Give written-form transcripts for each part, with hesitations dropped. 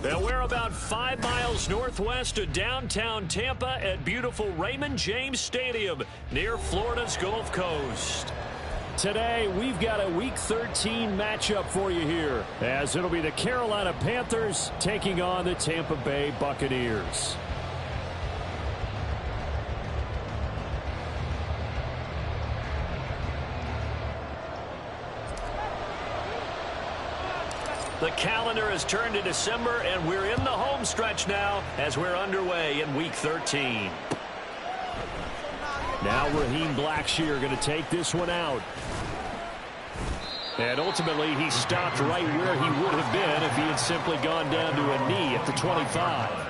And we're about 5 miles northwest of downtown Tampa at beautiful Raymond James Stadium near Florida's Gulf Coast. Today, we've got a Week 13 matchup for you here, as it'll be the Carolina Panthers taking on the Tampa Bay Buccaneers. The calendar has turned to December, and we're in the home stretch now as we're underway in Week 13. Now Raheem Blackshear going to take this one out. And ultimately, he stopped right where he would have been if he had simply gone down to a knee at the 25.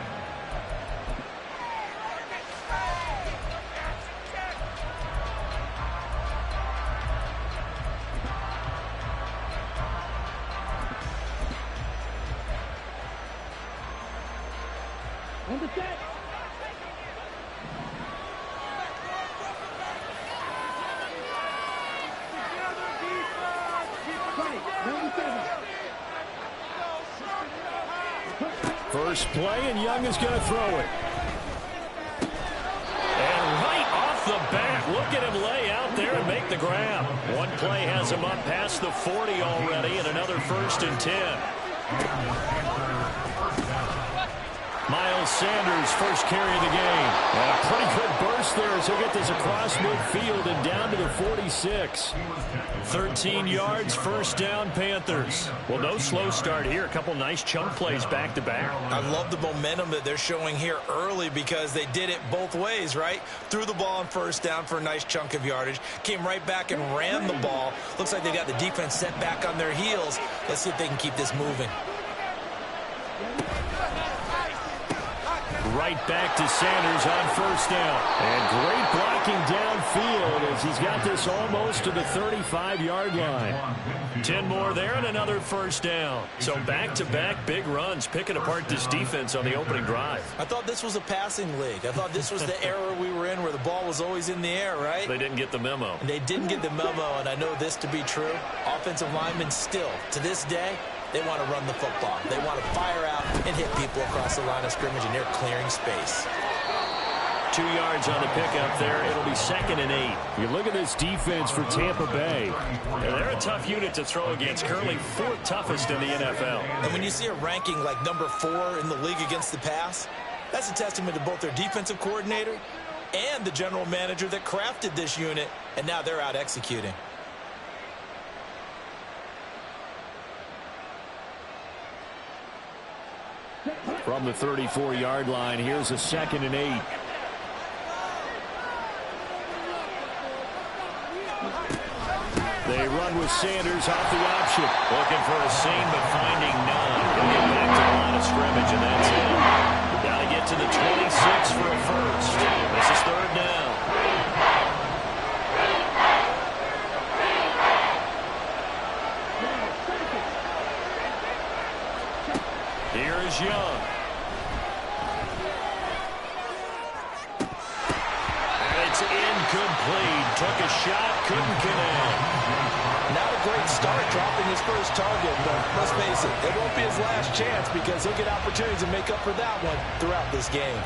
First play, and Young is going to throw it. And right off the bat, look at him lay out there and make the grab. One play has him up past the 40 already, and another 1st and 10. Miles Sanders, first carry of the game. And a pretty good burst there as he'll get this across midfield and down to the 46. 13 yards, first down, Panthers. Well, no slow start here. A couple nice chunk plays back-to-back. I love the momentum that they're showing here early because they did it both ways, right? Threw the ball on first down for a nice chunk of yardage. Came right back and ran the ball. Looks like they got the defense set back on their heels. Let's see if they can keep this moving. Right back to Sanders on first down. And great blocking downfield as he's got this almost to the 35-yard line. 10 more there and another first down. So back-to-back big runs, picking apart this defense on the opening drive. I thought this was a passing league. I thought this was the era we were in where the ball was always in the air, right? They didn't get the memo. They didn't get the memo, and I know this to be true. Offensive linemen still, to this day, they want to run the football. They want to fire out and hit people across the line of scrimmage, and they're clearing space. 2 yards on the pickup there. It'll be 2nd and 8. You look at this defense for Tampa Bay. And they're a tough unit to throw against, currently 4th toughest in the NFL. And when you see a ranking like number 4 in the league against the pass, that's a testament to both their defensive coordinator and the general manager that crafted this unit, and now they're out executing. From the 34-yard line, here's a 2nd and 8. They run with Sanders off the option. Looking for a seam, but finding none. He'll get back to the line of scrimmage, and that's it. Got to get to the 26 for a first. This is 3rd down. Here is Young. And it's incomplete. Took a shot, couldn't connect. Not a great start dropping his first target, but let's face it, it won't be his last chance because he'll get opportunities to make up for that one throughout this game.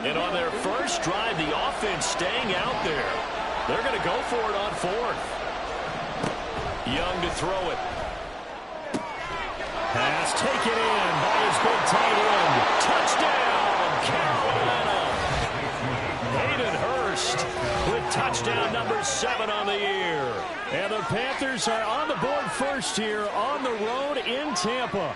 And on their first drive, the offense staying out there. They're going to go for it on 4th. Young to throw it. Pass taken in by his big tight end. Touchdown, Carolina. Hayden Hurst with touchdown number 7 on the year. And the Panthers are on the board first here on the road in Tampa.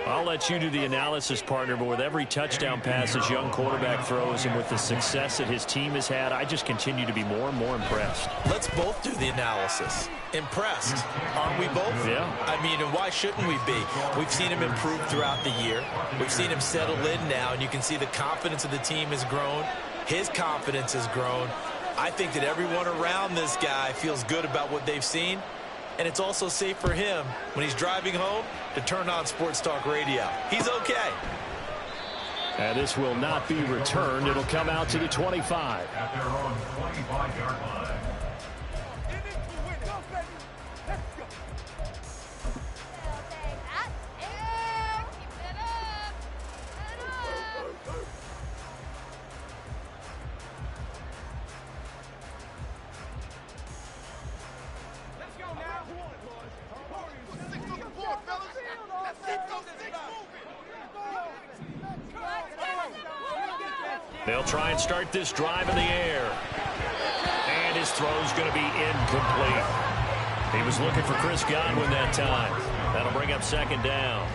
I'll let you do the analysis, partner, but with every touchdown pass his young quarterback throws and with the success that his team has had, I just continue to be more and more impressed. Let's both do the analysis. Impressed, aren't we both? Yeah. I mean, and why shouldn't we be? We've seen him improve throughout the year. We've seen him settle in now, and you can see the confidence of the team has grown. His confidence has grown. I think that everyone around this guy feels good about what they've seen. and it's also safe for him when he's driving home to turn on Sports Talk Radio. He's okay. And this will not be returned. It'll come out to the 25. At their own 25-yard line. They'll try and start this drive in the air. And his throw's going to be incomplete. He was looking for Chris Godwin that time. That'll bring up second down.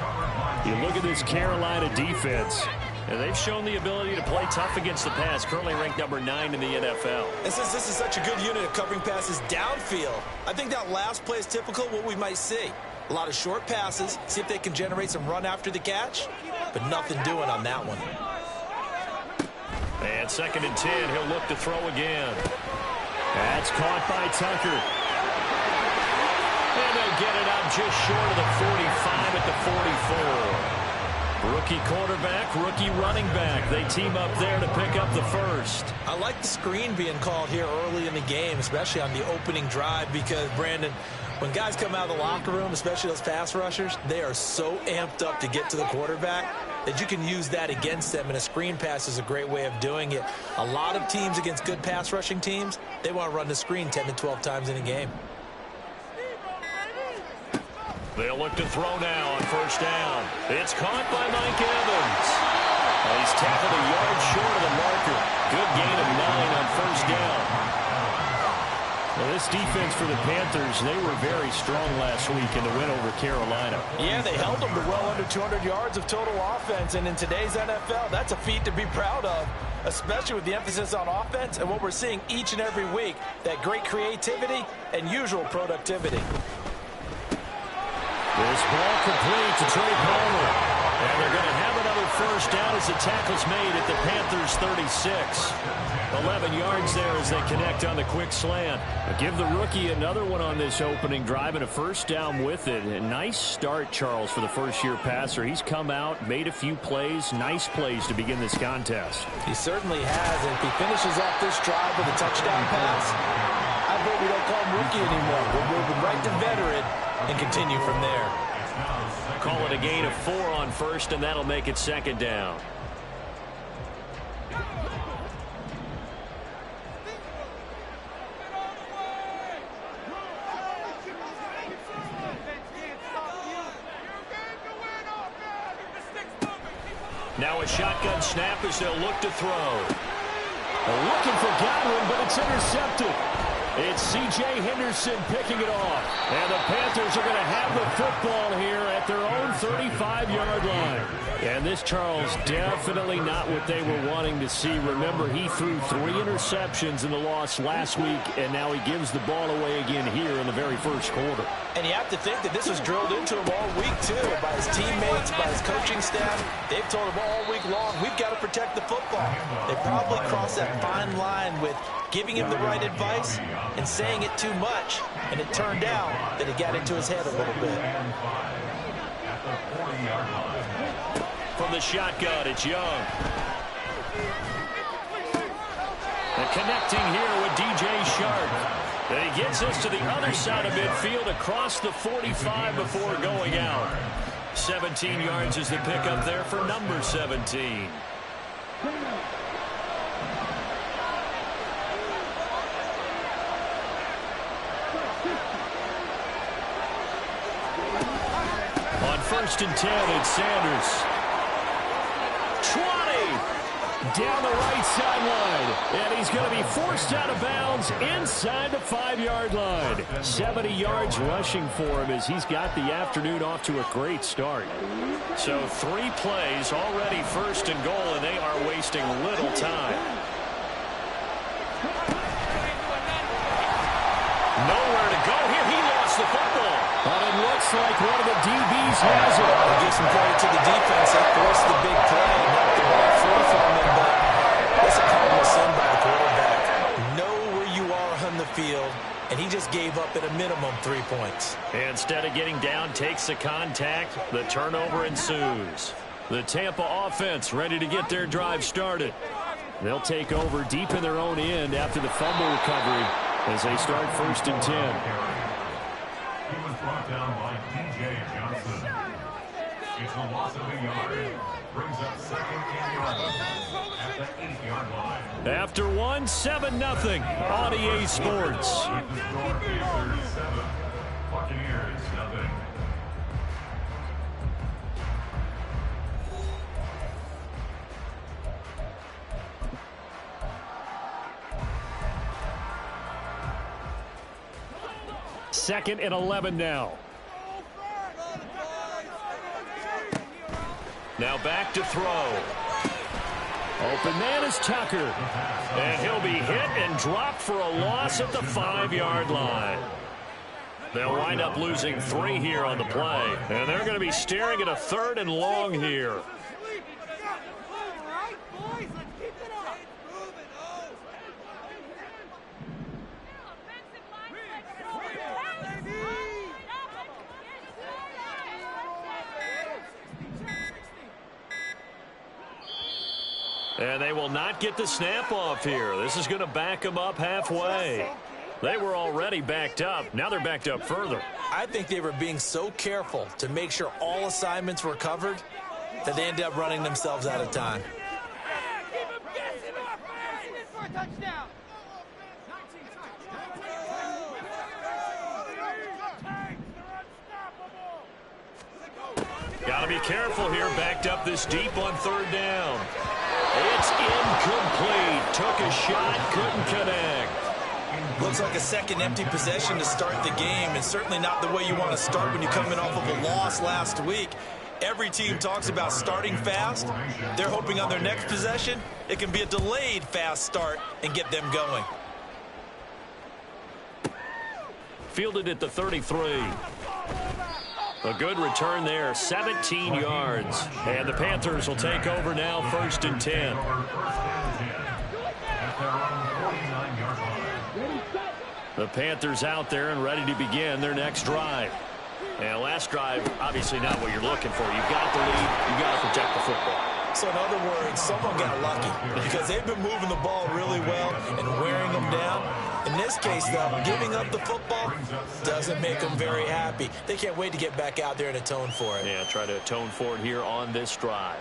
You look at this Carolina defense, and they've shown the ability to play tough against the pass, currently ranked number 9 in the NFL. And since this is such a good unit of covering passes downfield, I think that last play is typical of what we might see. A lot of short passes, see if they can generate some run after the catch, but nothing doing on that one. And second and 10, he'll look to throw again. That's caught by Tucker. And they'll get it up just short of the 45 at the 44. Rookie quarterback, rookie running back. They team up there to pick up the first. I like the screen being called here early in the game, especially on the opening drive, because, Brandon, when guys come out of the locker room, especially those pass rushers, they are so amped up to get to the quarterback that you can use that against them, and a screen pass is a great way of doing it. A lot of teams against good pass rushing teams, they want to run the screen 10 to 12 times in a game. They'll look to throw now on first down. It's caught by Mike Evans. He's tackled a yard short of the marker. Good gain of 9 on first down. Well, this defense for the Panthers, they were very strong last week in the win over Carolina. Yeah, they held them to well under 200 yards of total offense, and in today's NFL, that's a feat to be proud of, especially with the emphasis on offense and what we're seeing each and every week, that great creativity and usual productivity. This ball complete to Trey Palmer. And they're going to have another first down as the tackle's made at the Panthers' 36. 11 yards there as they connect on the quick slant. Give the rookie another one on this opening drive and a first down with it. A nice start, Charles, for the first-year passer. He's come out, made a few plays, nice plays to begin this contest. He certainly has, and if he finishes off this drive with a touchdown pass, I bet we don't call him rookie anymore. We'll move him right to veteran and continue from there. Call it a gain of 4 on first, and that'll make it second down. Now a shotgun snap as they'll look to throw. Looking for Godwin, but it's intercepted. It's C.J. Henderson picking it off. And the Panthers are going to have the football here at their own 35-yard line. And this, Charles, definitely not what they were wanting to see. Remember, he threw 3 interceptions in the loss last week, and now he gives the ball away again here in the very first quarter. And you have to think that this was drilled into him all week, too, by his teammates, by his coaching staff. They've told him all week long, we've got to protect the football. They probably crossed that fine line with giving him the right advice and saying it too much, and it turned out that it got into his head a little bit. From the shotgun, it's Young. And connecting here with DJ Shark. And he gets us to the other side of midfield across the 45 before going out. 17 yards is the pickup there for number 17. On first and 10, it's Sanders. 20 down the right sideline. And he's going to be forced out of bounds inside the 5-yard line. 70 yards rushing for him as he's got the afternoon off to a great start. So 3 plays already first and goal, and they are wasting little time. Nowhere to go here. He lost the football. But it looks like one of the DBs has it. I'll give some credit to the defense. They forced the big play and knocked the ball free from him, but that's a cardinal sin by the quarterback. Know where you are on the field and and he just gave up at a minimum 3 points. Instead of getting down, takes the contact. The turnover ensues. The Tampa offense ready to get their drive started. They'll take over deep in their own end after the fumble recovery as they start 1st and 10. He was brought down by DJ Johnson. It's a loss of a yard. Brings up 2nd and 11 at the 8-yard line. After 1, 7-0 on EA Sports. The score, Panthers 7, Buccaneers 0. Second and 11 now. Now back to throw. Open man is Tucker. And he'll be hit and dropped for a loss at the 5-yard line. They'll wind up losing 3 here on the play. And they're going to be staring at a 3rd and long here. And they will not get the snap off here. This is going to back them up halfway. They were already backed up. Now they're backed up further. I think they were being so careful to make sure all assignments were covered that they ended up running themselves out of time. Got to be careful here. Backed up this deep on 3rd down. It's incomplete. Took a shot, couldn't connect. Looks like a second empty possession to start the game, and certainly not the way you want to start when you're coming off of a loss last week. Every team talks about starting fast. They're hoping on their next possession, it can be a delayed fast start and get them going. Fielded at the 33. A good return there, 17 yards. And the Panthers will take over now, 1st and 10. The Panthers out there and ready to begin their next drive. And last drive, obviously not what you're looking for. You've got the lead. You've got to protect the football. So in other words, someone got lucky because they've been moving the ball really well and wearing them down. In this case, though, giving up the football doesn't make them very happy. They can't wait to get back out there and atone for it. Yeah, try to atone for it here on this drive.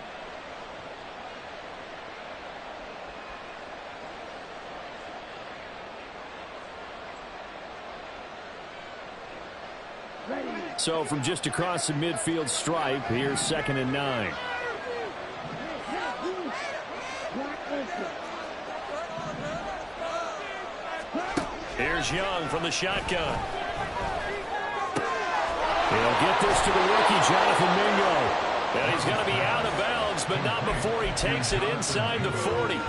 So from just across the midfield stripe, here's 2nd and 9. Here's Young from the shotgun. He'll get this to the rookie, Jonathan Mingo. And he's going to be out of bounds, but not before he takes it inside the 40.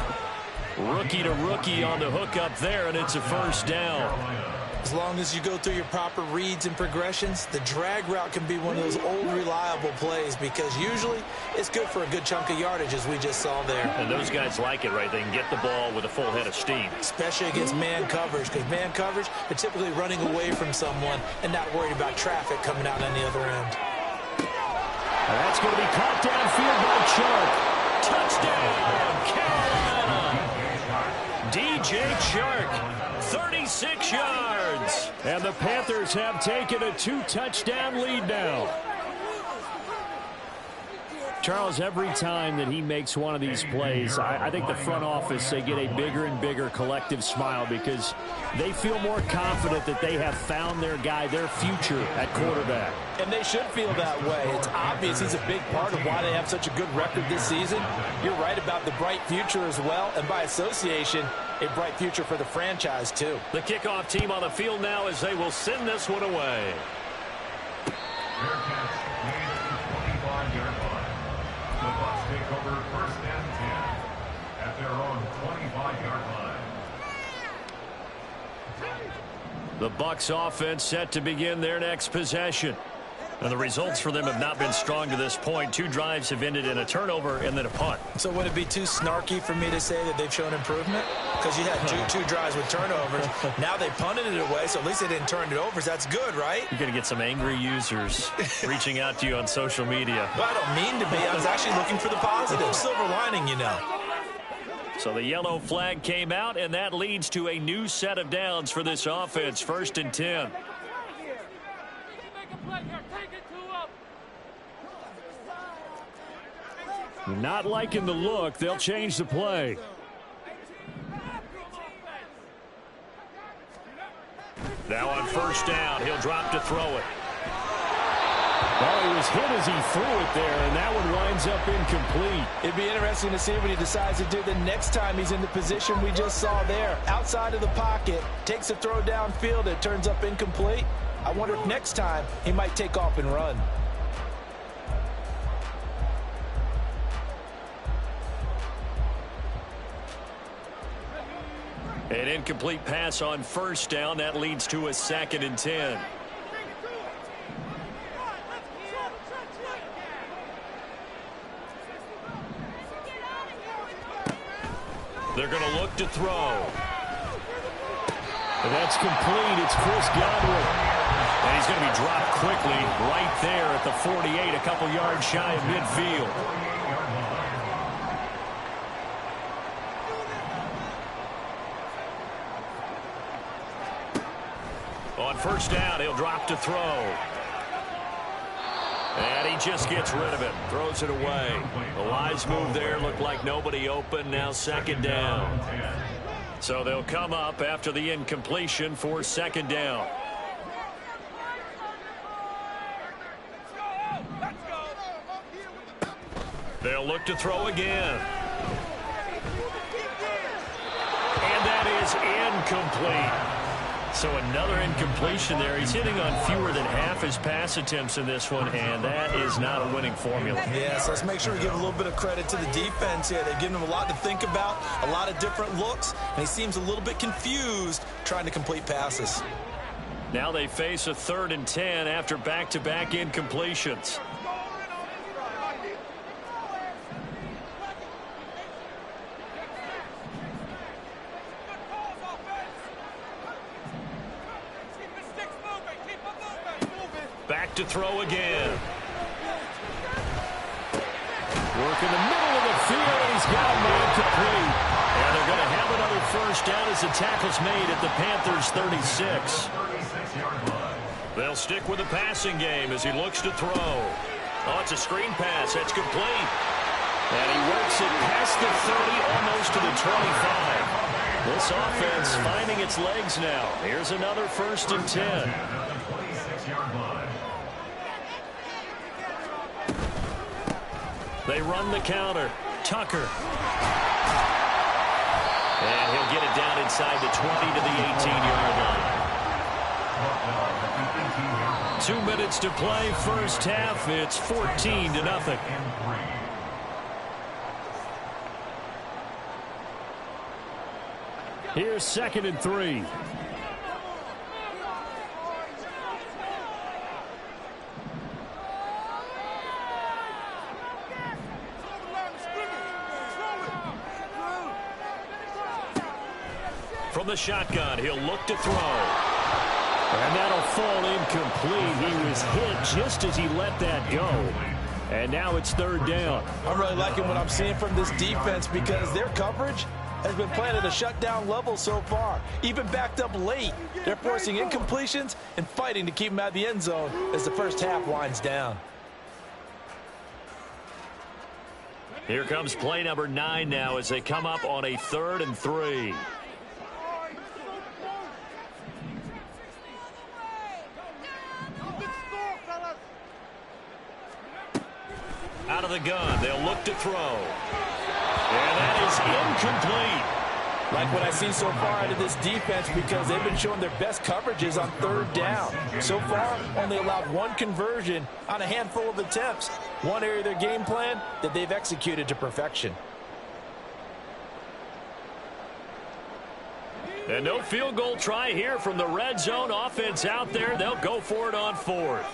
Rookie to rookie on the hook up there, and it's a 1st down. As long as you go through your proper reads and progressions, the drag route can be one of those old reliable plays because usually it's good for a good chunk of yardage, as we just saw there. And those guys like it, right? They can get the ball with a full head of steam. Especially against man coverage, because man coverage, they're typically running away from someone and not worried about traffic coming out on the other end. And that's going to be caught downfield by Chark. Touchdown, Carolina! DJ Chark. 36 yards. And the Panthers have taken a 2-touchdown lead now. Charles, every time that he makes one of these plays, I think the front office, they get a bigger and bigger collective smile because they feel more confident that they have found their guy, their future at quarterback. And they should feel that way. It's obvious he's a big part of why they have such a good record this season. You're right about the bright future as well, and by association, a bright future for the franchise too. The kickoff team on the field now as they will send this one away. Bearcats lead at the 25-yard line. The Bucs take over 1st and 10 at their own 25-yard line. The Bucs offense set to begin their next possession. And the results for them have not been strong to this point. 2 drives have ended in a turnover and then a punt. So would it be too snarky for me to say that they've shown improvement? Because you had two drives with turnovers. Now they punted it away, so at least they didn't turn it over. So that's good, right? You're going to get some angry users reaching out to you on social media. Well, I don't mean to be. I was actually looking for the positive. Silver lining, you know. So the yellow flag came out, and that leads to a new set of downs for this offense. 1st and 10. Not liking the look. They'll change the play. Now on 1st down, he'll drop to throw it. Well, he was hit as he threw it there, and that one winds up incomplete. It'd be interesting to see what he decides to do the next time he's in the position we just saw there. Outside of the pocket, takes a throw downfield, it turns up incomplete. I wonder if next time he might take off and run. An incomplete pass on 1st down. That leads to a 2nd and 10. They're going to look to throw. And that's complete. It's Chris Godwin. And he's going to be dropped quickly right there at the 48, a couple yards shy of midfield. On 1st down, he'll drop to throw. And he just gets rid of it. Throws it away. A wise move there. Looked like nobody open. Now 2nd down. So they'll come up after the incompletion for 2nd down. They'll look to throw again. And that is incomplete. So another incompletion there. He's hitting on fewer than half his pass attempts in this one, and that is not a winning formula. Yeah, so let's make sure we give a little bit of credit to the defense here. They've given him a lot to think about, a lot of different looks, and he seems a little bit confused trying to complete passes. Now they face a 3rd and 10 after back-to-back incompletions. Back to throw again. Work in the middle of the field, and he's got a man complete. And they're going to have another 1st down as the tackle's made at the Panthers' 36. They'll stick with the passing game as he looks to throw. Oh, it's a screen pass. That's complete. And he works it past the 30, almost to the 25. This offense finding its legs now. Here's another 1st and 10. They run the counter. Tucker. And he'll get it down inside the 20 to the 18-yard line. 2 minutes to play, 1st half. It's 14-0. Here's 2nd and 3. From the shotgun, he'll look to throw. And that'll fall incomplete. He was hit just as he let that go. And now it's 3rd down. I'm really liking what I'm seeing from this defense because their coverage has been playing at a shutdown level so far. Even backed up late, they're forcing incompletions and fighting to keep them out of the end zone as the 1st half winds down. Here comes play number 9 now as they come up on a 3rd and 3. Out of the gun, they'll look to throw. And that is incomplete. Like what I see so far out of this defense because they've been showing their best coverages on 3rd down. So far, only allowed 1 conversion on a handful of attempts. One area of their game plan that they've executed to perfection. And no field goal try here from the red zone offense out there. They'll go for it on 4th.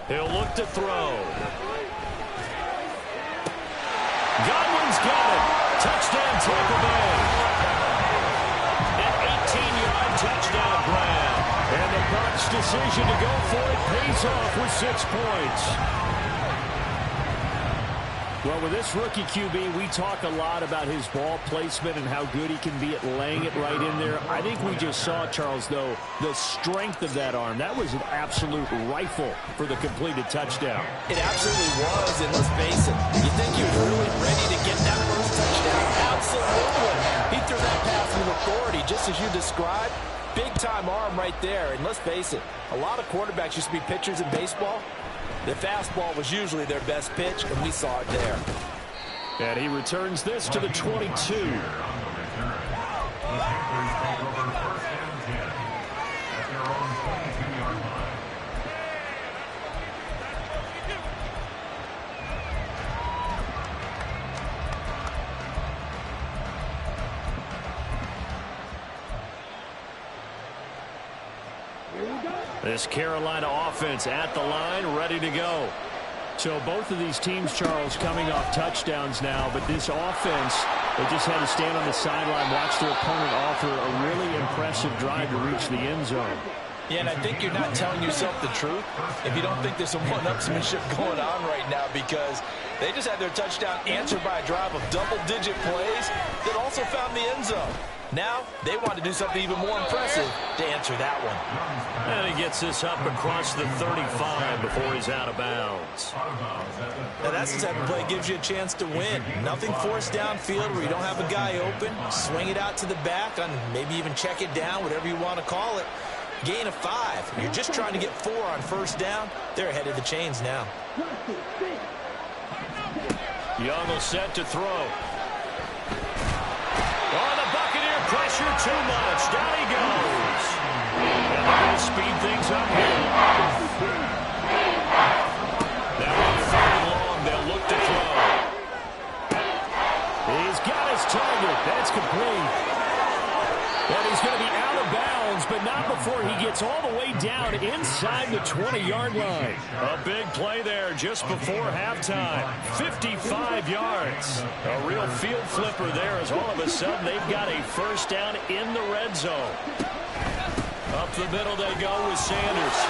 He'll look to throw. Godwin's got it. Touchdown, Tampa Bay. An 18-yard touchdown grab. And the Bucs' decision to go for it pays off with 6 points. Well, with this rookie QB, we talk a lot about his ball placement and how good he can be at laying it right in there. I think we just saw, Charles, though, the strength of that arm. That was an absolute rifle for the completed touchdown. It absolutely was, and let's face it, you think he was really ready to get that first touchdown? Absolutely. He threw that pass with authority, just as you described. Big-time arm right there, and let's face it, a lot of quarterbacks used to be pitchers in baseball. The fastball was usually their best pitch, and we saw it there. And he returns this to the 22. This Carolina offense at the line, ready to go. So both of these teams, Charles, coming off touchdowns now, but this offense, they just had to stand on the sideline, watch their opponent offer a really impressive drive to reach the end zone. Yeah, and I think you're not telling yourself the truth if you don't think there's some one-upsmanship going on right now, because they just had their touchdown answered by a drive of double-digit plays that also found the end zone. Now, they want to do something even more impressive to answer that one. And he gets this up across the 35 before he's out of bounds. Now, that's the type of play that gives you a chance to win. Nothing forced downfield where you don't have a guy open. Swing it out to the back, and maybe even check it down, whatever you want to call it. Gain of 5. You're just trying to get 4 on first down. They're ahead of the chains now. Young will set to throw. Pressure too much. Down he goes. And they're going to speed things up here. Now on 3rd and long, they'll look to throw. He's got his target. That's complete. And he's going to be out of bounds, but not before he gets all the way down inside the 20-yard line. A big play there just before halftime. 55 yards. A real field flipper there as all of a sudden they've got a first down in the red zone. Up the middle they go with Sanders.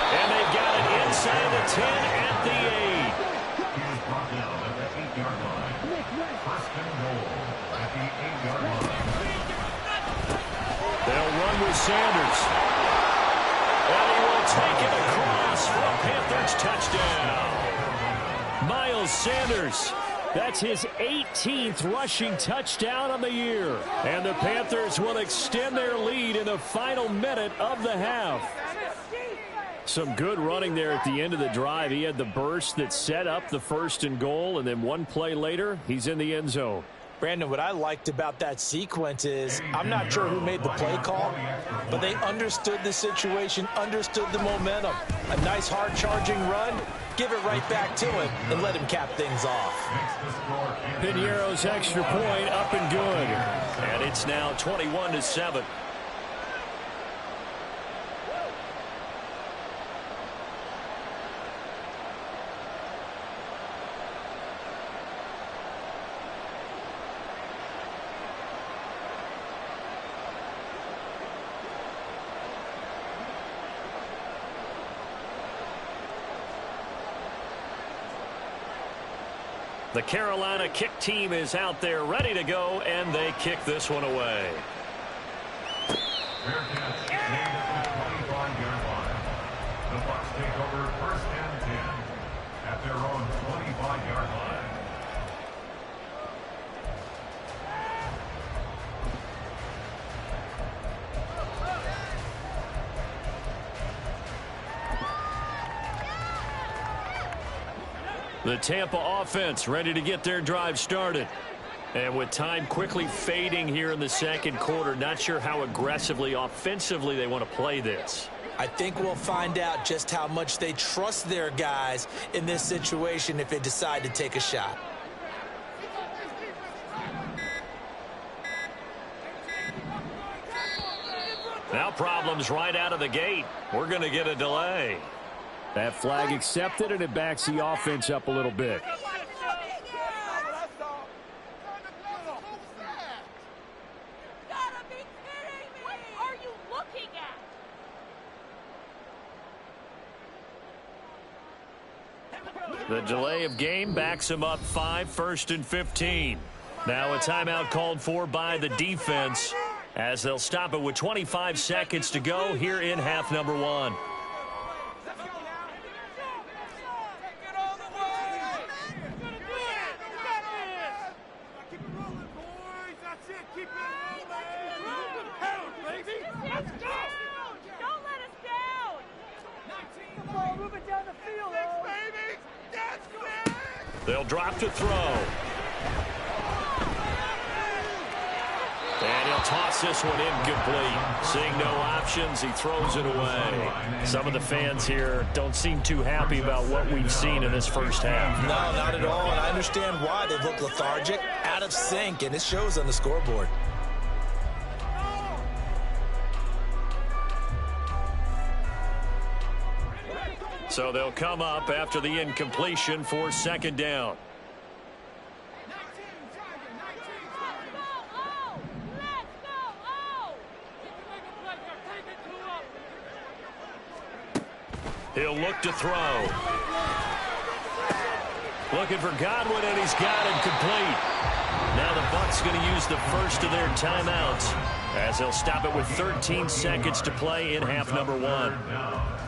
And they've got it inside the 10 at the 8. He is brought down at the 8-yard line. First and goal at the 8-yard line. They'll run with Sanders. And he will take it across for a Panthers touchdown. Miles Sanders. That's his 18th rushing touchdown on the year. And the Panthers will extend their lead in the final minute of the half. Some good running there at the end of the drive. He had the burst that set up the 1st and goal, and then one play later, he's in the end zone. Brandon, what I liked about that sequence is I'm not sure who made the play call, but they understood the situation, understood the momentum. A nice hard charging run, give it right back to him, and let him cap things off. Piñeiro's extra point up and good. And it's now 21-7. The Carolina kick team is out there ready to go, and they kick this one away. Fair catch made at the 25-yard line. The Bucs take over 1st and 10 at their own 25-yard line. The Tampa offense ready to get their drive started. And with time quickly fading here in the 2nd quarter, not sure how aggressively, offensively they want to play this. I think we'll find out just how much they trust their guys in this situation if they decide to take a shot. Now problems right out of the gate. We're going to get a delay. That flag accepted, and it backs the offense up a little bit. The delay of game backs him up 5, 1st and 15. Now a timeout called for by the defense as they'll stop it with 25 seconds to go here in half number 1. They'll drop to throw. And he'll toss this one incomplete. Seeing no options, he throws it away. Some of the fans here don't seem too happy about what we've seen in this first half. No, not at all, and I understand why. They look lethargic, out of sync, and it shows on the scoreboard. So they'll come up after the incompletion for 2nd down. He'll look to throw. Looking for Godwin, and he's got it complete. Now the Bucs going to use the first of their timeouts as they'll stop it with 13 seconds to play in half number 1.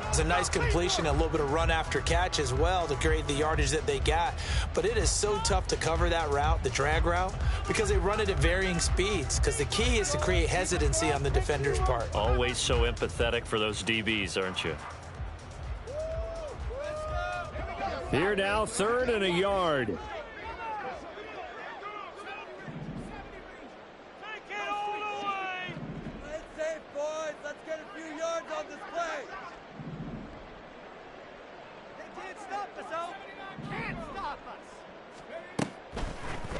It's a nice completion, a little bit of run after catch as well to create the yardage that they got. But it is so tough to cover that route, the drag route, because they run it at varying speeds. Because the key is to create hesitancy on the defender's part. Always so empathetic for those DBs, aren't you? Here now, 3rd and a yard. Take it all the way. Play it safe, boys. Let's get a few yards on this play. They can't stop us, Oak. Can't stop us.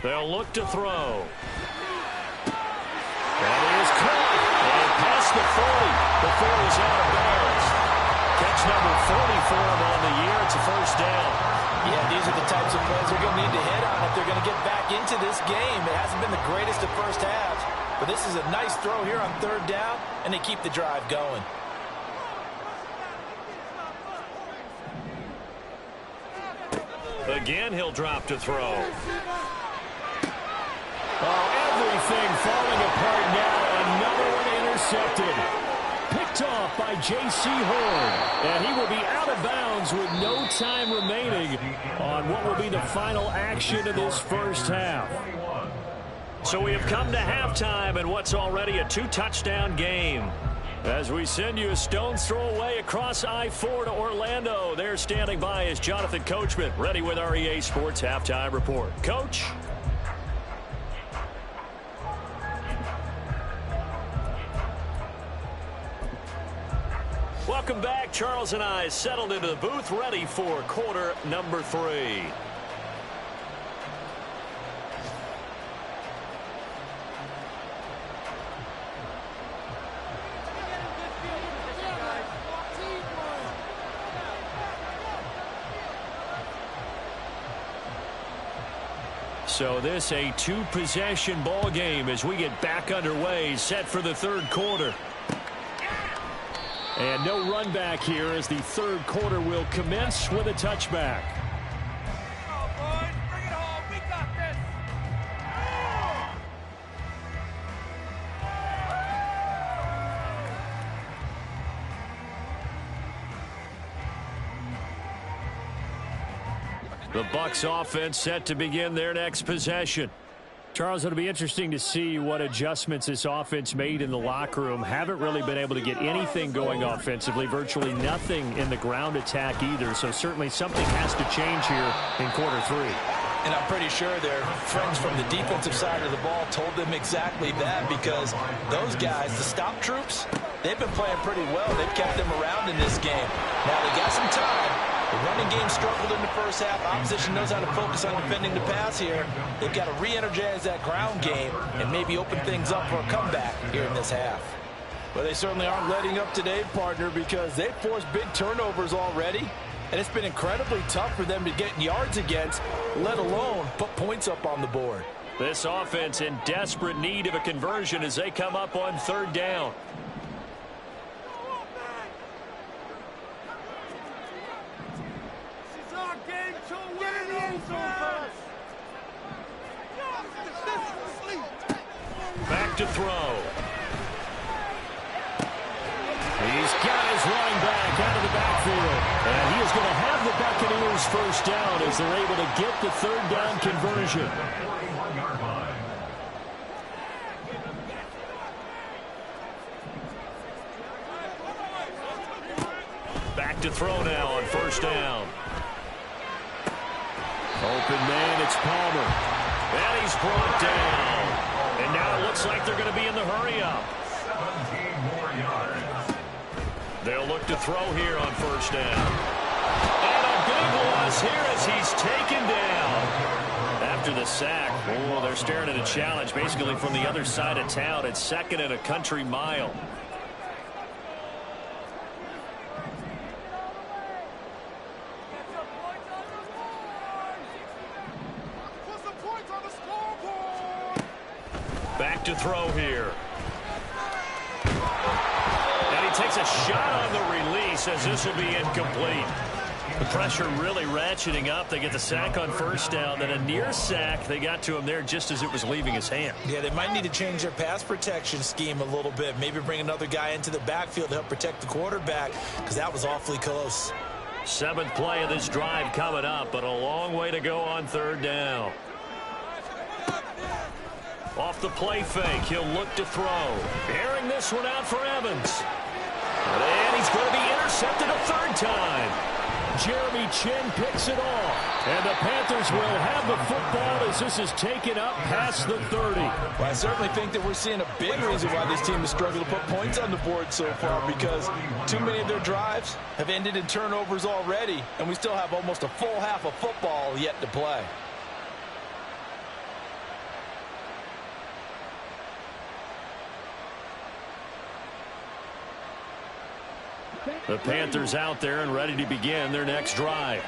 They'll look to throw. That is caught. And past the 40 before he's out of bounds. Catch number 40 for him on the year. It's a 1st down. Yeah, these are the types of plays they're going to need to hit on if they're going to get back into this game. It hasn't been the greatest of first halves, but this is a nice throw here on 3rd down, and they keep the drive going. Again, he'll drop to throw. Oh, everything falling apart now. Another one intercepted. Picked off by J.C. Horn. And he will be out of bounds with no time remaining on what will be the final action of this first half. So we have come to halftime in what's already a 2-touchdown game. As we send you a stone's throw away across I-4 to Orlando. There standing by is Jonathan Coachman, ready with our EA Sports Halftime Report. Coach? Welcome back. Charles and I settled into the booth, ready for quarter number 3. So this a 2-possession ball game as we get back underway, set for the 3rd quarter. And no run back here as the 3rd quarter will commence with a touchback. Oh, boys, bring it home. We got this. The Bucs offense set to begin their next possession. Charles, it'll be interesting to see what adjustments this offense made in the locker room. Haven't really been able to get anything going offensively, virtually nothing in the ground attack either. So certainly something has to change here in quarter 3. And I'm pretty sure their friends from the defensive side of the ball told them exactly that, because those guys, the stop troops, they've been playing pretty well. They've kept them around in this game. Now they got some time. The running game struggled in the first half. Opposition knows how to focus on defending the pass here. They've got to re-energize that ground game and maybe open things up for a comeback here in this half. Well, they certainly aren't letting up today, partner, because they've forced big turnovers already. and it's been incredibly tough for them to get yards against, let alone put points up on the board. This offense in desperate need of a conversion as they come up on 3rd down. Back to throw. He's got his running back out of the backfield. And he is going to have the Buccaneers 1st down as they're able to get the 3rd down conversion. Back to throw now on 1st down. Open man, it's Palmer. And he's brought down. And now it looks like they're going to be in the hurry-up. 17 more yards. They'll look to throw here on 1st down. And a big loss here as he's taken down. After the sack, oh, they're staring at a challenge basically from the other side of town. It's 2nd and a country mile. Back to throw here. And he takes a shot on the release as this will be incomplete. The pressure really ratcheting up. They get the sack on 1st down. Then a near sack. They got to him there just as it was leaving his hand. Yeah, they might need to change their pass protection scheme a little bit. Maybe bring another guy into the backfield to help protect the quarterback because that was awfully close. 7th play of this drive coming up, but a long way to go on 3rd down. Off the play fake, he'll look to throw. Airing this one out for Evans. And he's going to be intercepted a 3rd time. Jeremy Chin picks it off. And the Panthers will have the football as this is taken up past the 30. Well, I certainly think that we're seeing a big reason why this team has struggled to put points on the board so far, because too many of their drives have ended in turnovers already, and we still have almost a full half of football yet to play. The Panthers out there and ready to begin their next drive.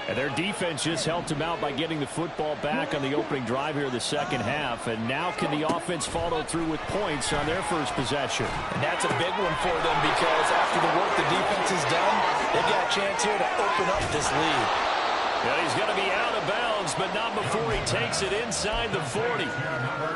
And their defense just helped them out by getting the football back on the opening drive here in the 2nd half. And now can the offense follow through with points on their first possession? And that's a big one for them because after the work the defense has done, they've got a chance here to open up this lead. Yeah, he's going to be out of bounds, but not before he takes it inside the 40.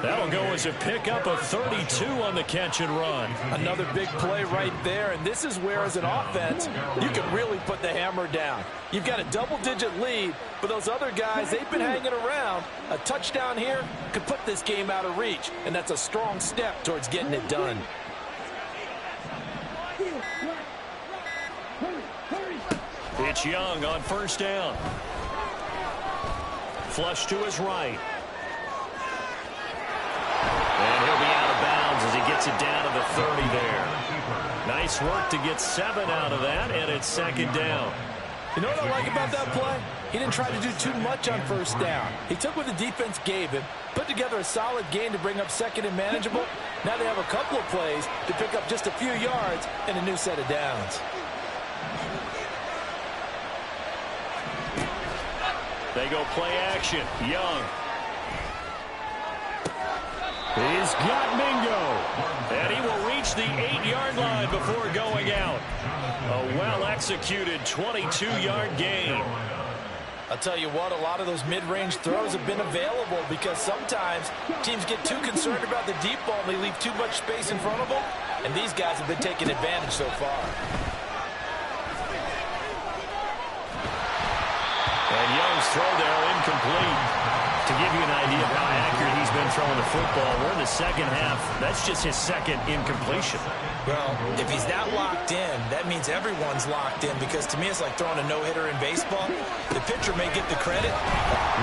That'll go as a pickup of 32 on the catch and run. Another big play right there, and this is where, as an offense, you can really put the hammer down. You've got a double-digit lead, but those other guys, they've been hanging around. A touchdown here could put this game out of reach, and that's a strong step towards getting it done. It's Young on 1st down. Flush to his right. And he'll be out of bounds as he gets it down to the 30 there. Nice work to get 7 out of that, and it's 2nd down. You know what I like about that play? He didn't try to do too much on 1st down. He took what the defense gave him, put together a solid gain to bring up 2nd and manageable. Now they have a couple of plays to pick up just a few yards and a new set of downs. They go play action. Young. He's got Mingo. And he will reach the 8-yard line before going out. A well-executed 22-yard gain. I'll tell you what, a lot of those mid-range throws have been available because sometimes teams get too concerned about the deep ball and they leave too much space in front of them. And these guys have been taking advantage so far. And Young's throw there incomplete. To give you an idea of how accurate he's been throwing the football, we're in the 2nd half. That's just his 2nd incompletion. Well, if he's that locked in, that means everyone's locked in because to me it's like throwing a no-hitter in baseball. The pitcher may get the credit.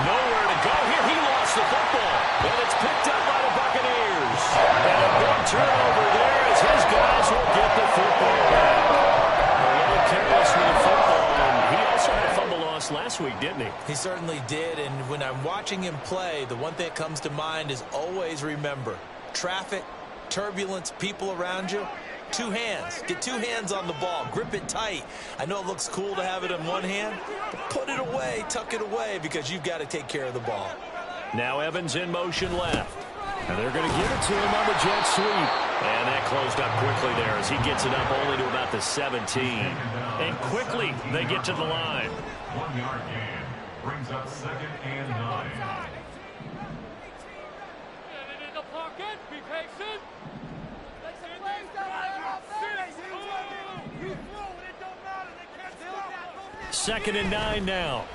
Nowhere to go here. He lost the football. And it's picked up by the Buccaneers. And a big turnover there as his guys will get the football back. A little careless with the football. He also had a fumble loss last week, didn't he? He certainly did, and when I'm watching him play, the one thing that comes to mind is always remember, traffic, turbulence, people around you, two hands. Get two hands on the ball. Grip it tight. I know it looks cool to have it in one hand, but put it away, tuck it away, because you've got to take care of the ball. Now Evans in motion left. And they're going to give it to him on the jet sweep. And that closed up quickly there as he gets it up only to about the 17. And quickly they get to the line. 1 yard gain brings up 2nd and 9. In the pocket, be patient. Second and 9 now.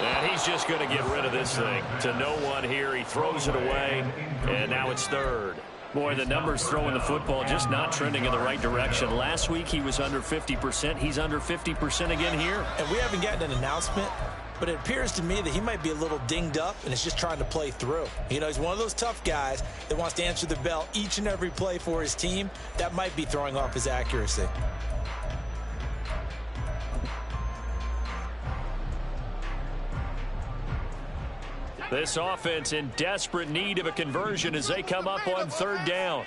And he's just going to get rid of this thing. To no one here. He throws it away. And now it's third. Boy, the numbers throwing the football just not trending in the right direction. Last week he was under 50%. He's under 50% again here. And we haven't gotten an announcement, but it appears to me that he might be a little dinged up and is just trying to play through. You know, he's one of those tough guys that wants to answer the bell each and every play for his team. That might be throwing off his accuracy. This offense in desperate need of a conversion as they come up on third down.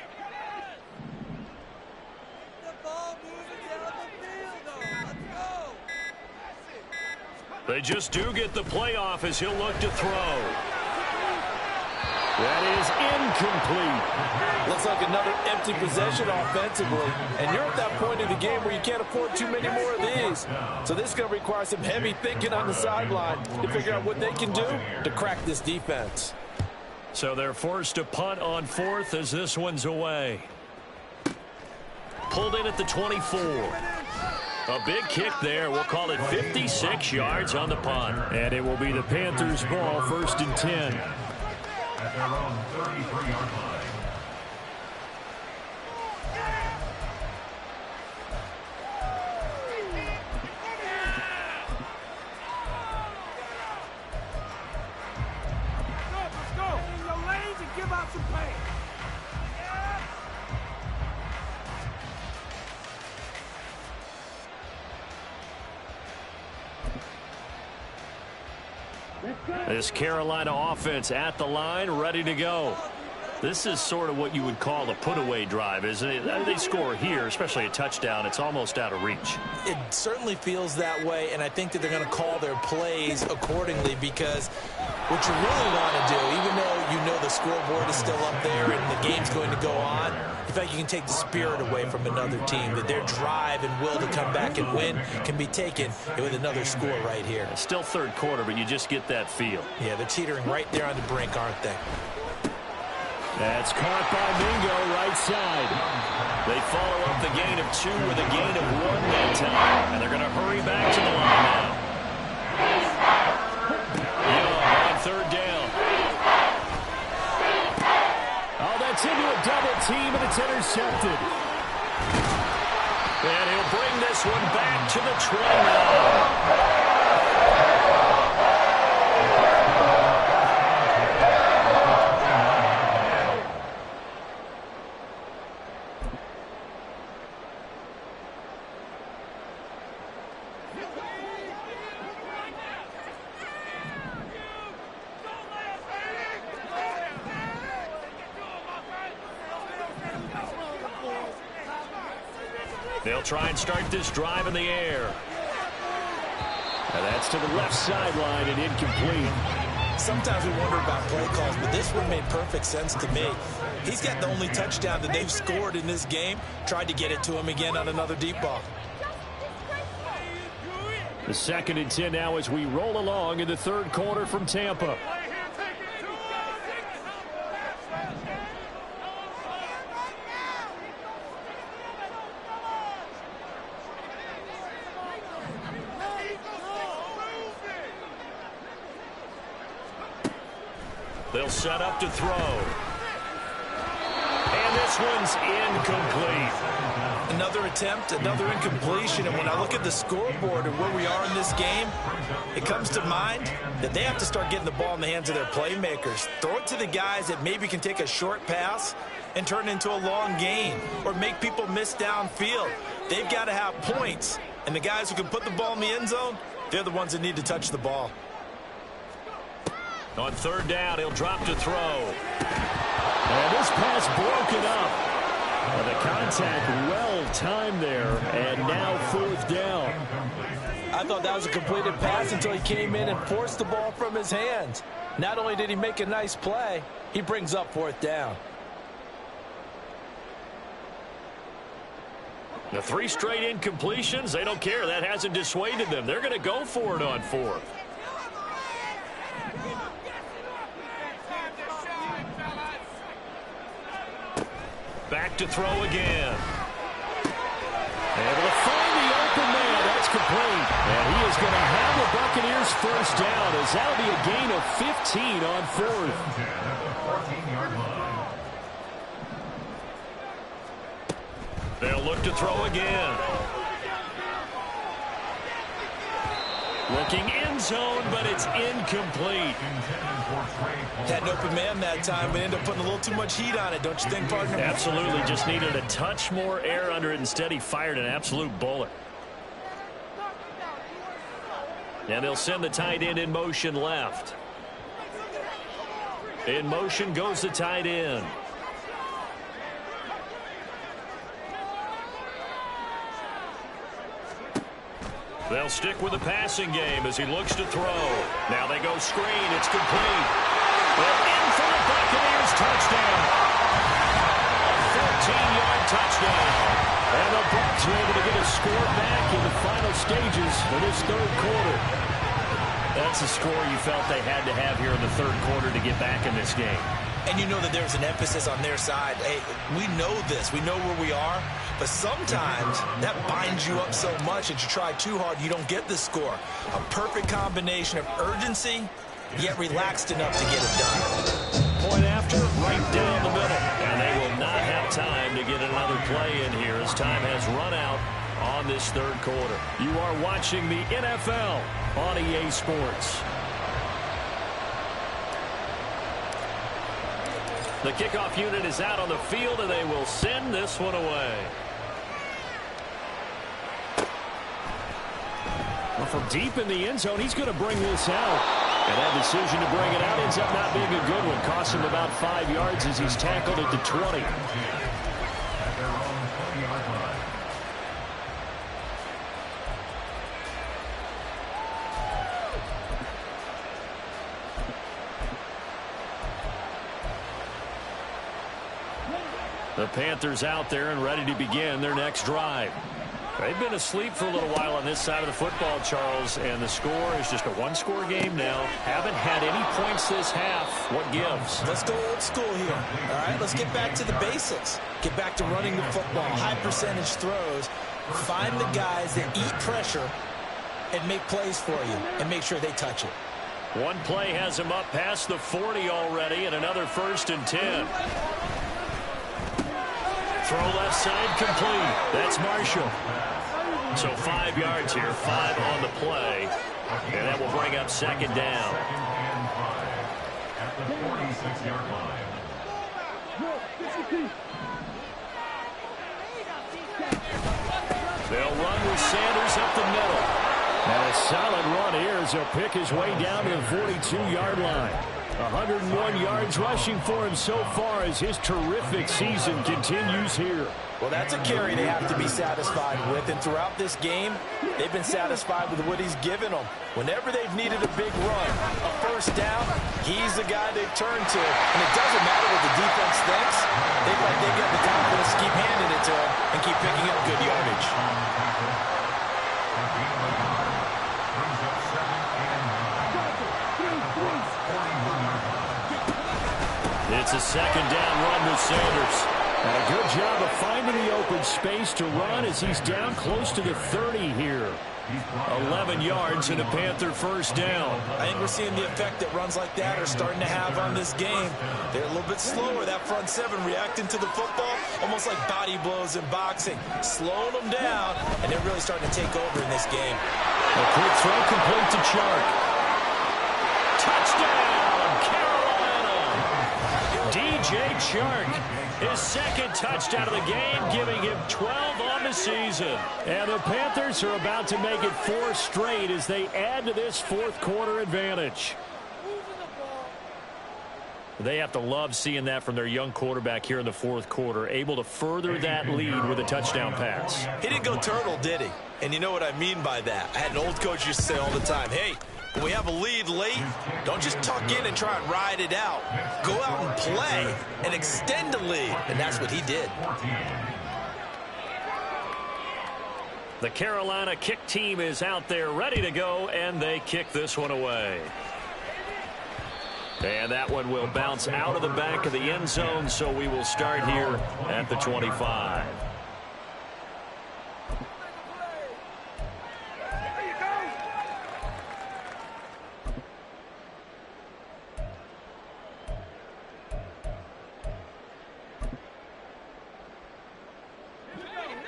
The ball moving down the field, though. Let's go. They just do get the playoff as he'll look to throw. That is incomplete. Looks like another empty possession offensively. And you're at that point in the game where you can't afford too many more of these. So this is going to require some heavy thinking on the sideline to figure out what they can do to crack this defense. So they're forced to punt on fourth as this one's away. Pulled in at the 24. A big kick there. We'll call it 56 yards on the punt. And it will be the Panthers' ball, 1st and 10. At their own 33-yard line. Let's go. In your lanes and give out some pain. This Carolina offense at the line, ready to go. This is sort of what you would call a put-away drive, isn't it? They score here, especially a touchdown. It's almost out of reach. It certainly feels that way, and I think that they're going to call their plays accordingly, because what you really want to do, even though you know the scoreboard is still up there and the game's going to go on, in fact, you can take the spirit away from another team, that their drive and will to come back and win can be taken with another score right here. It's still third quarter, but you just get that feel. Yeah, they're teetering right there on the brink, aren't they? That's caught by Mingo, right side. They follow up the gain of 2 with a gain of 1 that time. And they're going to hurry back to the line now. Young on third down. Oh, that's into a double team, and it's intercepted. And he'll bring this one back to the 20. They'll try and start this drive in the air. And that's to the left sideline and incomplete. Sometimes we wonder about play calls, but this one made perfect sense to me. He's got the only touchdown that they've scored in this game. Tried to get it to him again on another deep ball. The 2nd and 10 now as we roll along in the third quarter from Tampa. They'll set up to throw. And this one's incomplete. Another attempt, another incompletion, and when I look at the scoreboard and where we are in this game, it comes to mind that they have to start getting the ball in the hands of their playmakers. Throw it to the guys that maybe can take a short pass and turn it into a long gain or make people miss downfield. They've got to have points, and the guys who can put the ball in the end zone, they're the ones that need to touch the ball. On third down, he'll drop to throw. And this pass broken up. And the contact well timed there, and now 4th down. I thought that was a completed pass until he came in and forced the ball from his hands. Not only did he make a nice play, he brings up 4th down. The 3 straight incompletions, they don't care. That hasn't dissuaded them. They're going to go for it on 4th. Back to throw again. Able to find the open man. That's complete. And he is going to have the Buccaneers 1st down, as that'll be a gain of 15 on 4th. They'll look to throw again. Looking end zone, but it's incomplete. Had an open man that time, but ended up putting a little too much heat on it, don't you think, partner? Absolutely. Just needed a touch more air under it. Instead, he fired an absolute bullet. And they'll send the tight end in motion left. In motion goes the tight end. They'll stick with the passing game as he looks to throw. Now they go screen. It's complete. Well, in for the Buccaneers touchdown. A 14-yard touchdown. And the Bucs are able to get a score back in the final stages of this 3rd quarter. That's the score you felt they had to have here in the 3rd quarter to get back in this game. And you know that there's an emphasis on their side. Hey, we know this. We know where we are. But sometimes that binds you up so much that you try too hard, you don't get the score. A perfect combination of urgency, yet relaxed enough to get it done. Point after, right down the middle. And they will not have time to get another play in here as time has run out on this 3rd quarter. You are watching the NFL on EA Sports. The kickoff unit is out on the field, and they will send this one away. Well, from deep in the end zone, he's going to bring this out. And that decision to bring it out ends up not being a good one. Costs him about 5 yards as he's tackled at the 20. The Panthers out there and ready to begin their next drive. They've been asleep for a little while on this side of the football, Charles, and the score is just a 1-score game now. Haven't had any points this half. What gives? Let's go old school here. All right, let's get back to the basics. Get back to running the football, high percentage throws. Find the guys that eat pressure and make plays for you and make sure they touch it. One play has him up past the 40 already, and another 1st and 10. Throw left side complete. That's Marshall. So 5 yards here, 5 on the play. And that will bring up 2nd down. At the 46-yard line. They'll run with Sanders up the middle. And a solid run here as he'll pick his way down to the 42-yard line. 101 yards rushing for him so far as his terrific season continues here. Well, that's a carry they have to be satisfied with, and throughout this game, they've been satisfied with what he's given them. Whenever they've needed a big run, a 1st down, he's the guy they've turned to. And it doesn't matter what the defense thinks. They feel like they've got the confidence to keep handing it to him and keep picking up good yardage. It's a 2nd down run with Sanders. And a good job of finding the open space to run as he's down close to the 30 here. 11 yards and a Panther 1st down. I think we're seeing the effect that runs like that are starting to have on this game. They're a little bit slower, that front 7 reacting to the football, almost like body blows in boxing, slowing them down, and they're really starting to take over in this game. A quick throw complete to Chark. Touchdown, Carolina! DJ Chark, his 2nd touchdown of the game, giving him 12 on the season. And the Panthers are about to make it 4 straight as they add to this 4th quarter advantage. They have to love seeing that from their young quarterback here in the fourth quarter, able to further that lead with a touchdown pass. He didn't go turtle, did he? And you know what I mean by that. I had an old coach used to say all the time, hey, when we have a lead late, don't just tuck in and try and ride it out. Go out and play and extend the lead. And that's what he did. The Carolina kick team is out there ready to go, and they kick this one away. And that one will bounce out of the back of the end zone, so we will start here at the 25.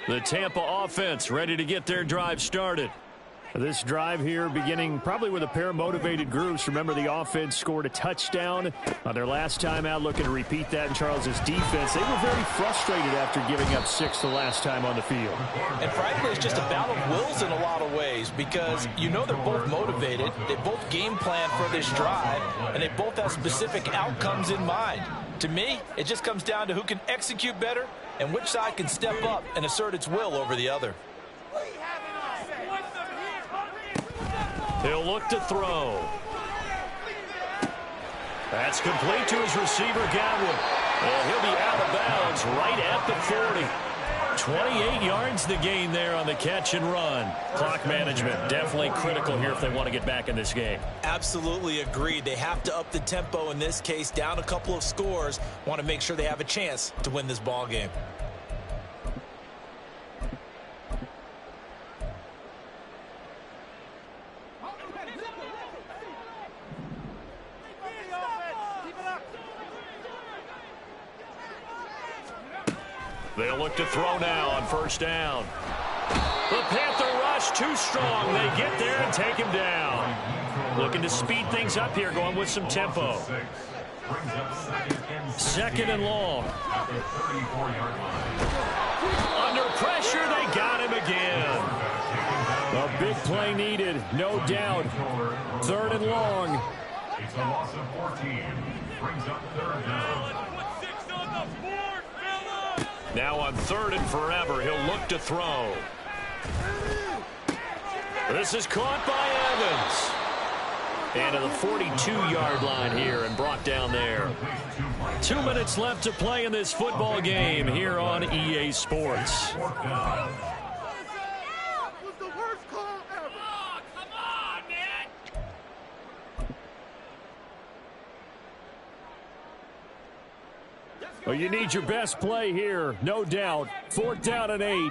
The Tampa offense ready to get their drive started. This drive here beginning probably with a pair of motivated groups. Remember, the offense scored a touchdown on their last time out, looking to repeat that in Charles's defense. They were very frustrated after giving up 6 the last time on the field. And frankly, it's just a battle of wills in a lot of ways because you know they're both motivated. They both game plan for this drive, and they both have specific outcomes in mind. To me, it just comes down to who can execute better and which side can step up and assert its will over the other. He'll look to throw. That's complete to his receiver, Godwin. And he'll be out of bounds right at the 40. 28 yards the gain there on the catch and run. Clock management definitely critical here if they want to get back in this game. Absolutely agreed. They have to up the tempo in this case, down a couple of scores. Want to make sure they have a chance to win this ball game. They'll look to throw now on first down. The Panther rush too strong. They get there and take him down. Looking to speed things up here, going with some tempo. Second and long. Under pressure, they got him again. A big play needed, no doubt. Third and long. It's a loss of 14. Brings up third down. Now on third and forever, he'll look to throw. This is caught by Evans. And to the 42-yard line here and brought down there. 2 minutes left to play in this football game here on EA Sports. Well, you need your best play here, no doubt. 4th down and 8.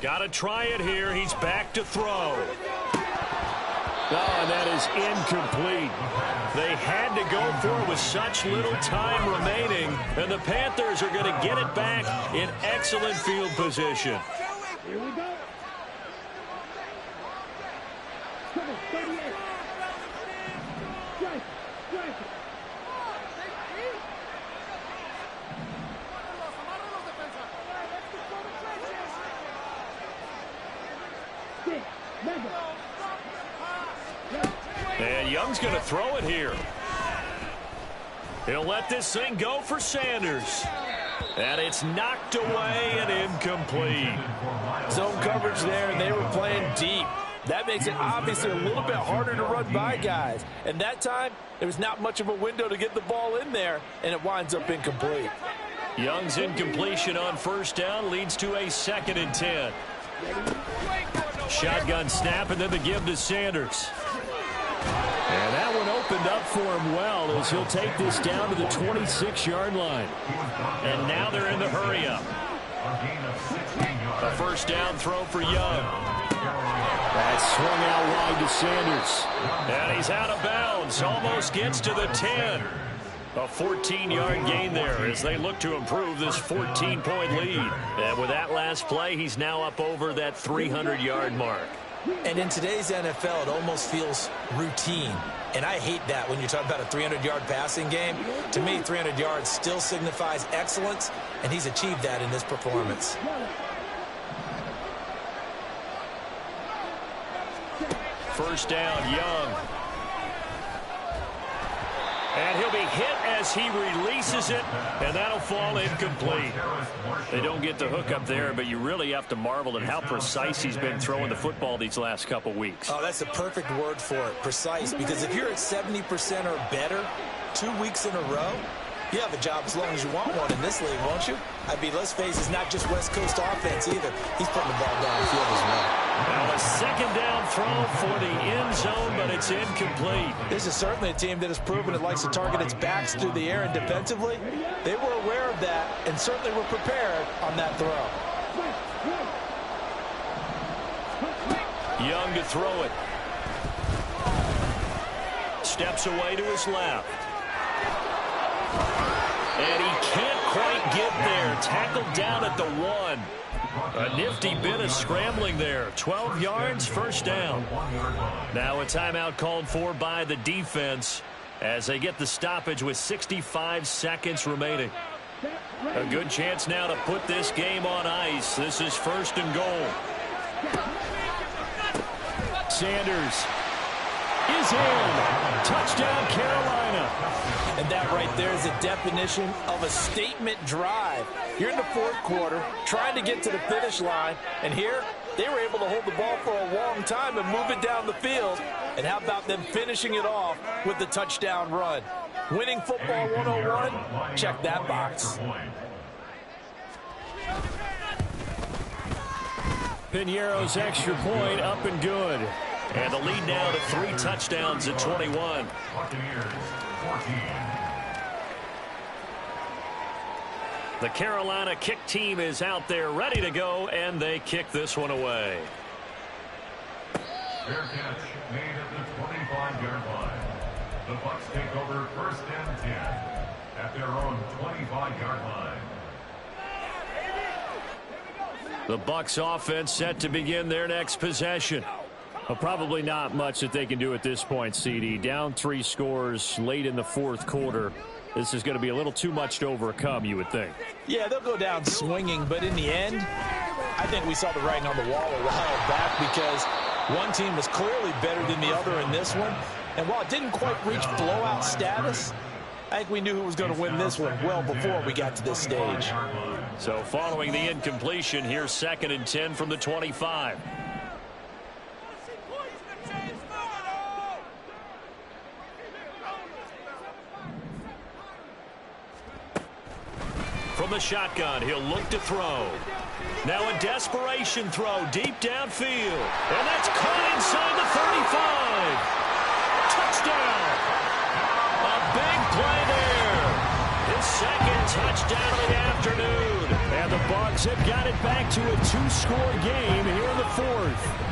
Got to try it here. He's back to throw. Oh, and that is incomplete. They had to go for it with such little time remaining, and the Panthers are going to get it back in excellent field position. Here we go. Come on, 38. Strike, strike. And Young's going to throw it here. He'll let this thing go for Sanders. And it's knocked away and incomplete. Zone coverage there, and they were playing deep. That makes it obviously a little bit harder to run by guys. And that time, there was not much of a window to get the ball in there, and it winds up incomplete. Young's incompletion on first down leads to a 2nd and 10. Shotgun snap, and then the give to Sanders. And that one opened up for him well as he'll take this down to the 26-yard line. And now they're in the hurry-up. A first down throw for Young. That swung out wide to Sanders. And he's out of bounds. Almost gets to the 10. A 14-yard gain there as they look to improve this 14-point lead. And with that last play, he's now up over that 300-yard mark. And in today's NFL, it almost feels routine. And I hate that when you're talking about a 300-yard passing game. To me, 300 yards still signifies excellence, and he's achieved that in this performance. First down, Young. And he'll be hit as he releases it, and that'll fall incomplete. They don't get the hook up there, but you really have to marvel at how precise he's been throwing the football these last couple weeks. Oh, that's the perfect word for it, precise, because if you're at 70% or better 2 weeks in a row, you have a job as long as you want one in this league, won't you? I mean, let's face it, it's not just West Coast offense either. He's putting the ball downfield as well. Now a second down throw for the end zone, but it's incomplete. This is certainly a team that has proven it likes to target its backs through the air, and defensively, they were aware of that and certainly were prepared on that throw. Young to throw it. Steps away to his left. And he can't quite get there. Tackled down at the 1. A nifty bit of scrambling there. 12 yards, first down. Now a timeout called for by the defense as they get the stoppage with 65 seconds remaining. A good chance now to put this game on ice. This is first and goal. Sanders is in. Touchdown, Carolina. And that right there is a definition of a statement drive. You're in the fourth quarter, trying to get to the finish line, and here they were able to hold the ball for a long time and move it down the field. And how about them finishing it off with the touchdown run? Winning football 101, check that box. Piñeiro's extra point up and good. And the lead now to 3 touchdowns at 21. The Carolina kick team is out there ready to go, and they kick this one away. Fair catch made at the 25-yard line. The Bucs take over first and 10 at their own 25-yard line. The Bucs offense set to begin their next possession. Well, probably not much that they can do at this point, CD. Down 3 scores late in the fourth quarter. This is going to be a little too much to overcome, you would think. Yeah, they'll go down swinging, but in the end, I think we saw the writing on the wall a while back because one team was clearly better than the other in this one. And while it didn't quite reach blowout status, I think we knew who was going to win this one well before we got to this stage. So following the incompletion, here's second and 10 from the 25. From the shotgun, he'll look to throw. Now a desperation throw deep downfield. And that's caught inside the 35. Touchdown. A big play there. His second touchdown of the afternoon. And the Bucs have got it back to a 2-score game here in the fourth.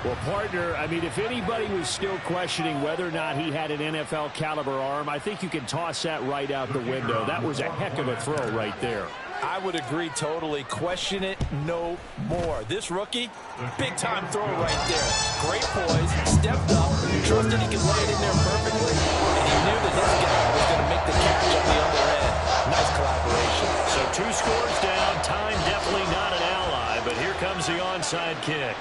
Well, partner, I mean, if anybody was still questioning whether or not he had an NFL caliber arm, I think you can toss that right out the window. That was a heck of a throw right there. I would agree totally. Question it no more. This rookie, big-time throw right there. Great poise, stepped up, trusted he could lay it in there perfectly, and he knew that his guy was going to make the catch on the other end. Nice collaboration. So 2 scores down. Time definitely not an ally, but here comes the onside kick.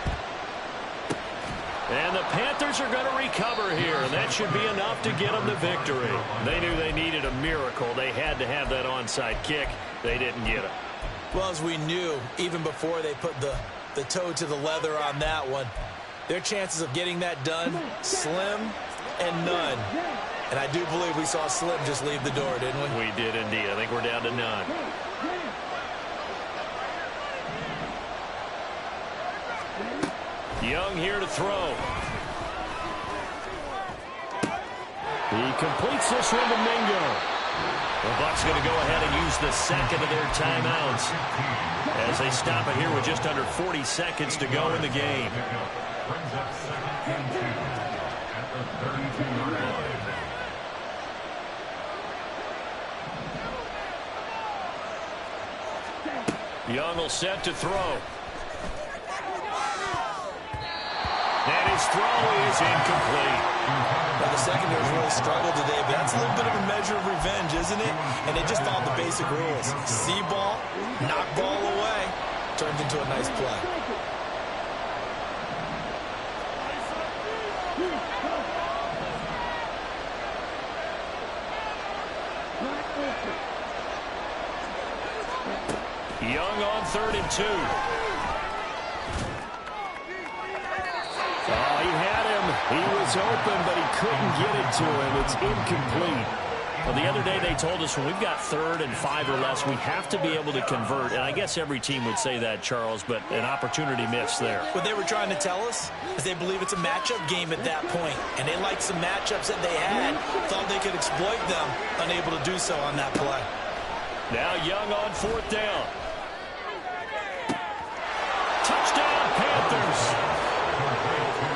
And the Panthers are going to recover here, and that should be enough to get them the victory. They knew they needed a miracle. They had to have that onside kick. They didn't get it. Well, as we knew, even before they put the toe to the leather on that one, their chances of getting that done, slim and none. And I do believe we saw Slim just leave the door, didn't we? We did indeed. I think we're down to none. Young here to throw. He completes this one to Mingo. The Bucs going to go ahead and use the second of their timeouts as they stop it here with just under 40 seconds to go in the game. Brings up second and 2 at the 32-yard line. Young will set to throw. And his throw is incomplete. Well, the secondary's really struggled today, but that's a little bit of a measure of revenge, isn't it? And they just followed the basic rules. See ball, knock ball away, turned into a nice play. Young on 3rd and 2. Oh, he had him. He was open, but he couldn't get it to him. It's incomplete. Well, the other day they told us when we've got 3rd and 5 or less, we have to be able to convert. And I guess every team would say that, Charles, but an opportunity missed there. What they were trying to tell us is they believe it's a matchup game at that point, and they liked some matchups that they had, thought they could exploit them, unable to do so on that play. Now Young on 4th down. Touchdown, Panthers.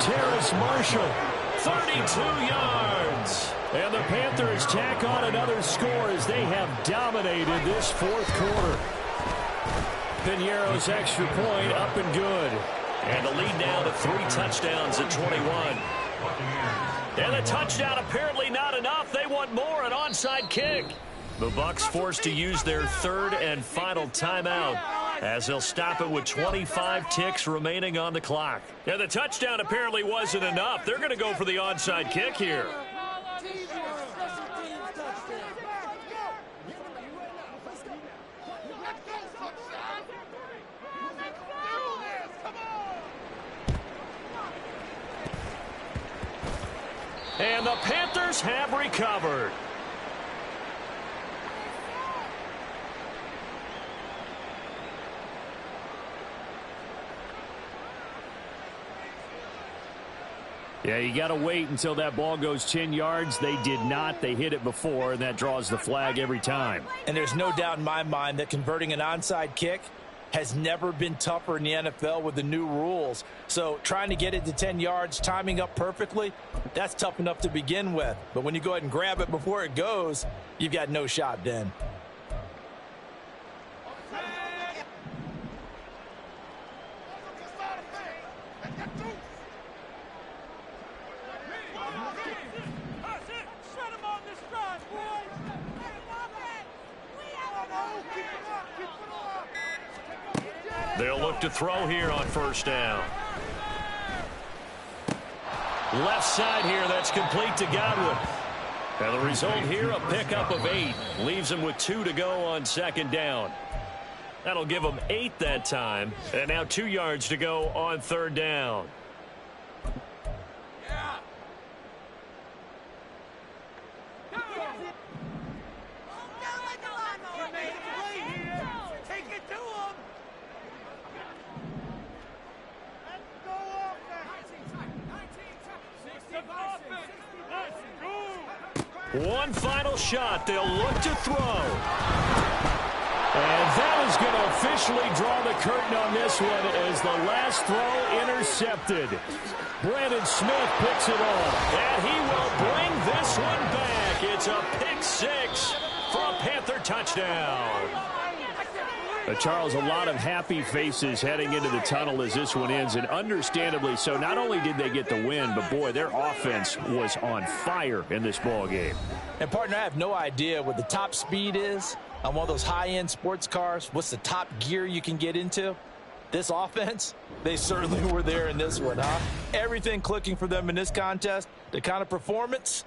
Terrace Marshall, 32 yards. And the Panthers tack on another score as they have dominated this 4th quarter. Piñeiro's extra point up and good. And the lead now to 3 touchdowns at 21. And the touchdown apparently not enough. They want more, an onside kick. The Bucs forced to use their 3rd and final timeout as they'll stop it with 25 ticks remaining on the clock. And the touchdown apparently wasn't enough. They're going to go for the onside kick here. And the Panthers have recovered. Yeah, you got to wait until that ball goes 10 yards. They did not. They hit it before, and that draws the flag every time. And there's no doubt in my mind that converting an onside kick has never been tougher in the NFL with the new rules. So trying to get it to 10 yards, timing up perfectly, that's tough enough to begin with. But when you go ahead and grab it before it goes, you've got no shot then. They'll look to throw here on 1st down. Left side here, that's complete to Godwin. And the result here, a pickup of 8. Leaves him with 2 to go on 2nd down. That'll give him 8 that time. And now 2 yards to go on 3rd down. One final shot. They'll look to throw. And that is going to officially draw the curtain on this one as the last throw intercepted. Brandon Smith picks it off. And he will bring this one back. It's a pick 6 for a Panther touchdown. Charles, a lot of happy faces heading into the tunnel as this one ends, and understandably so. Not only did they get the win, but, boy, their offense was on fire in this ball game. And, partner, I have no idea what the top speed is on one of those high-end sports cars. What's the top gear you can get into? This offense, they certainly were there in this one, huh? Everything clicking for them in this contest, the kind of performance